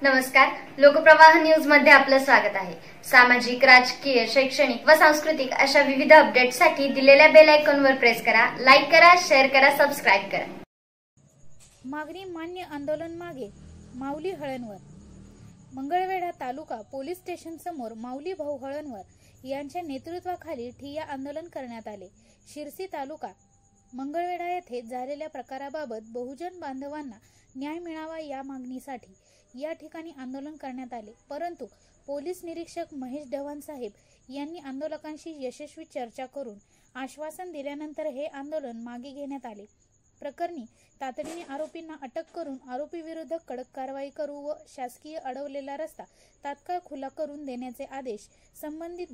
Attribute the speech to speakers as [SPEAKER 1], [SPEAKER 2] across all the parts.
[SPEAKER 1] नमस्कार, लोकप्रवाह न्यूज मध्ये आपलं स्वागत आहे। सामाजिक, राजकीय, शैक्षणिक व सांस्कृतिक अशा विविध अपडेट्ससाठी दिलेल्या बेल आयकॉनवर प्रेस करा, लाईक करा, शेअर करा, सबस्क्राइब करा।
[SPEAKER 2] मागणी मान्य आंदोलन मागे माऊली हळणवर। मंगळवेढा तालुका पोलीस स्टेशन समोर माऊली भाऊ हळणवर यांच्या नेतृत्वाखाली ठिय्या आंदोलन करण्यात आले। शिरसी तालुका मंगळवेढा येथे झालेल्या प्रकाराबाबत बहुजन बांधवांना न्याय मिळावा या मागणीसाठी या ठिकाणी आंदोलन करण्यात आले, परंतु पोलीस निरीक्षक महेश ढवाण साहेब यांनी आंदोलकांशी यशस्वी चर्चा करून आश्वासन दिल्यानंतर हे आंदोलन मागे घेण्यात आले। प्रकरणी तातडीने आरोपींना अटक करून आरोपी विरुद्ध कडक कारवाई करू व शासकीय अडवलेला रस्ता तात्काळ खुला करून देण्याचे आदेश संबंधित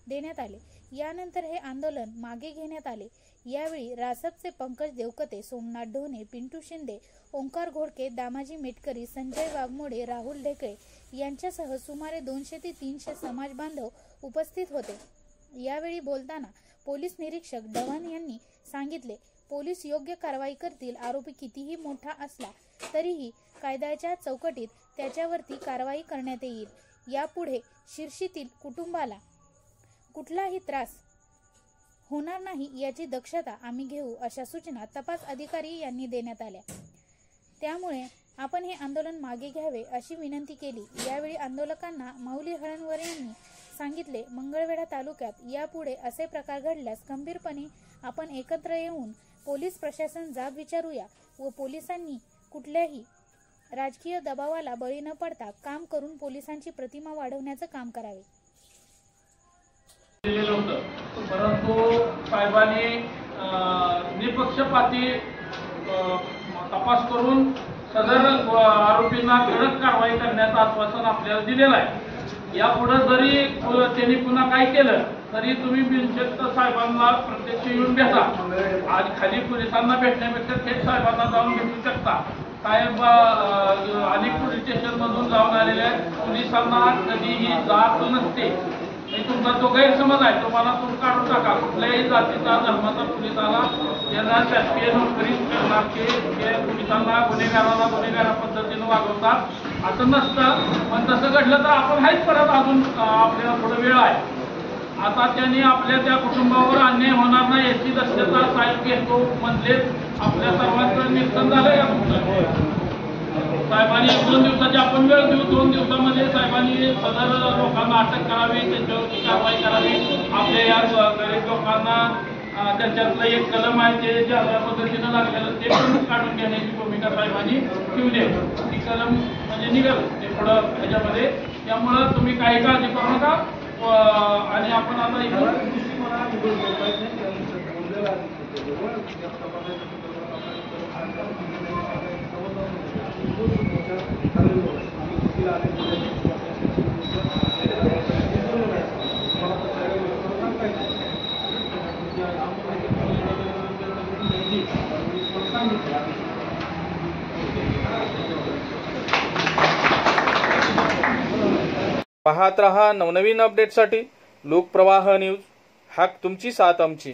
[SPEAKER 2] देण्यात आले। यानंतर हे आंदोलन मागे घेण्यात आले। यावेळी रासपचे पंकज देवकते, सोमनाथ ढोणे, पिंटू शिंदे, ओंकार घोडके, दामाजी मेटकरी, संजय वाघमोडे, राहुल ढेकळे यांच्यासह सुमारे 200 ते 300 समाज बांधव उपस्थित होते। यावेळी बोलताना पोलीस निरीक्षक ढवाण यांनी सांगितले, पोलीस योग्य कारवाई करतील। आरोपी कितीही मोठा असला तरीही कायद्याच्या चौकटीत त्याच्यावरती कारवाई करण्यात येईल। यापुढे शिर्षीतील कुटुंबाला कुठलाही त्रास होणार नाही याची दक्षता आम्ही घेऊ, अशा सूचना तपास अधिकारी यांनी देण्यात आल्या। त्यामुळे आपण हे आंदोलन मागे घ्यावे अशी विनंती केली। यावेळी आंदोलकांना माऊली हळणवर यांनी सांगितले, मंगळवेढा तालुक्यात यापुढे असे प्रकार घडल्यास गंभीरपणे आपण एकत्र येऊन पोलीस प्रशासन जाब विचारूया व पोलिसांनी कुठल्याही राजकीय दबावाला बळी न पडता काम करून पोलिसांची प्रतिमा वाढवण्याचं काम करावे।
[SPEAKER 3] परंतु साहेबांनी निपक्षपाती तपास करून सदर आरोपींना कडक कारवाई करण्याचं आश्वासन आपल्याला दिलेलं आहे। यापुढे जरी त्यांनी पुन्हा काय केलं तरी तुम्ही बिनशर्त साहेबांना प्रत्यक्ष येऊन भेटा। आज खाली पोलिसांना भेटण्यापेक्षा थेट साहेबांना जाऊन भेटू शकता। साहेब अनेक पोलीस स्टेशन मधून जाऊन आलेल्या पोलिसांना कधीही जात नसते। तुमचा जो गैरसमज आहे तो मला तुम्ही काढून टाका। कुठल्याही जातीचा धर्माचा पोलिसाला यांना शासकीय नोकरी करणारे हे पोलिसांना गुन्हेगाराला गुन्हेगारा पद्धतीने वागवतात असं नसतं। पण तसं घडलं तर आपण हाच परत अजून आपल्याला थोडं वेळ आहे। आता त्यांनी आपल्या त्या कुटुंबावर अन्याय होणार नाही याची दक्षता साहेब घेतो म्हणले। आपल्या सर्वांचं निरीक्षण झालंय का साहेबांनी 2 दिवसाची आपण वेळ देऊ। 2 दिवसामध्ये साहेबांनी सदर लोकांना अटक करावी, त्यांच्यावरती कारवाई करावी। आपल्या या गरीब लोकांना त्याच्यातलं एक कलम आहे ते ज्या पद्धतीनं लागलेलं ते पण काढून घेण्याची भूमिका साहेबांनी ठेवली आहे। ती कलम म्हणजे निघाल ते पुढं ह्याच्यामध्ये। त्यामुळं तुम्ही काही काळजी करू नका। आणि आपण आता
[SPEAKER 4] पाहत रहा नवनवीन अपडेटसाठी लोकप्रवाह न्यूज। हाक तुमची साथ आमची।